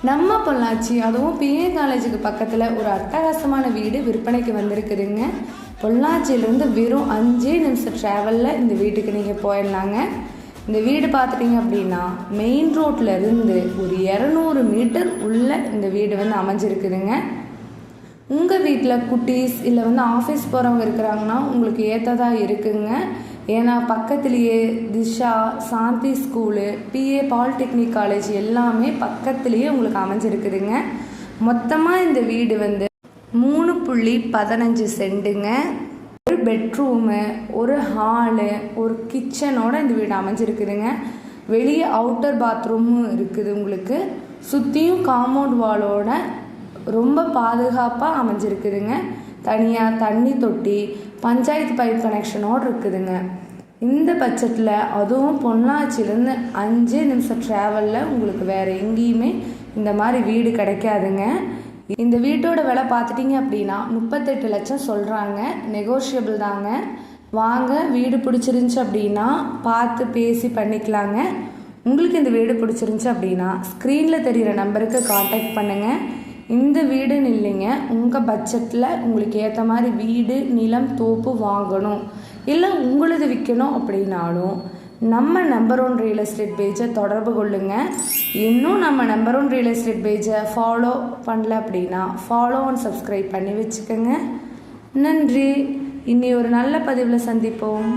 நம்ம பொள்ளாச்சி அதுவும் பிஏ காலேஜுக்கு பக்கத்தில் ஒரு அட்டகாசமான வீடு விற்பனைக்கு வந்திருக்குதுங்க. பொள்ளாச்சியிலேருந்து வெறும் 5 நிமிஷம் ட்ராவலில் இந்த வீட்டுக்கு நீங்கள் போயிடலாங்க. இந்த வீடு பார்த்துட்டிங்க அப்படின்னா மெயின் ரோட்டில் இருந்து ஒரு 200 மீட்டர் உள்ள இந்த வீடு வந்து அமைஞ்சிருக்குதுங்க. உங்கள் வீட்டில் குட்டீஸ் இல்லை வந்து ஆஃபீஸ் போகிறவங்க இருக்கிறாங்கன்னா உங்களுக்கு ஏற்றதாக இருக்குங்க. ஏன்னா பக்கத்துலேயே திஷா, சாந்தி ஸ்கூலு, பிஏ பாலிடெக்னிக் காலேஜ் எல்லாமே பக்கத்துலேயே உங்களுக்கு அமைஞ்சிருக்குதுங்க. மொத்தமாக இந்த வீடு வந்து 3.15 சென்ட்டுங்க. ஒரு பெட்ரூமு, ஒரு ஹாலு, ஒரு கிச்சனோட இந்த வீடு அமைஞ்சிருக்குதுங்க. வெளியே அவுட்டர் பாத்ரூமும் இருக்குது. உங்களுக்கு சுற்றியும் காம்பவுண்ட் வாலோட ரொம்ப பாதுகாப்பாக அமைஞ்சிருக்குதுங்க. தனியாக தண்ணி தொட்டி, பஞ்சாயத்து பைப் கனெக்ஷனோடு இருக்குதுங்க. இந்த பட்ஜெட்டில் அதுவும் பொள்ளாச்சியிலேருந்து 5 நிமிஷம் ட்ராவலில் உங்களுக்கு வேறு எங்கேயுமே இந்த மாதிரி வீடு கிடைக்காதுங்க. இந்த வீட்டோட விலை பார்த்துட்டிங்க அப்படின்னா 38 லட்சம் சொல்கிறாங்க. நெகோஷியபிள் தாங்க. வாங்க, வீடு பிடிச்சிருந்துச்சி அப்படின்னா பார்த்து பேசி பண்ணிக்கலாங்க. உங்களுக்கு இந்த வீடு பிடிச்சிருந்துச்சி அப்படின்னா ஸ்க்ரீனில் தெரிகிற நம்பருக்கு காண்டாக்ட் பண்ணுங்கள். இந்த வீடுன்னு இல்லைங்க, உங்கள் பட்ஜெட்டில் உங்களுக்கு ஏற்ற மாதிரி வீடு, நிலம், தோப்பு வாங்கணும் இல்லை உங்களது விற்கணும் அப்படின்னாலும் நம்ம நம்பர் 1 ரியல் எஸ்டேட் பேஜை தொடர்பு கொள்ளுங்க. இன்னும் நம்ம நம்பர் 1 ரியல் எஸ்டேட் பேஜை ஃபாலோ பண்ணல அப்படின்னா ஃபாலோ அண்ட் சப்ஸ்கிரைப் பண்ணி வச்சுக்கோங்க. நன்றி. இனி ஒரு நல்ல பதிவில் சந்திப்போம்.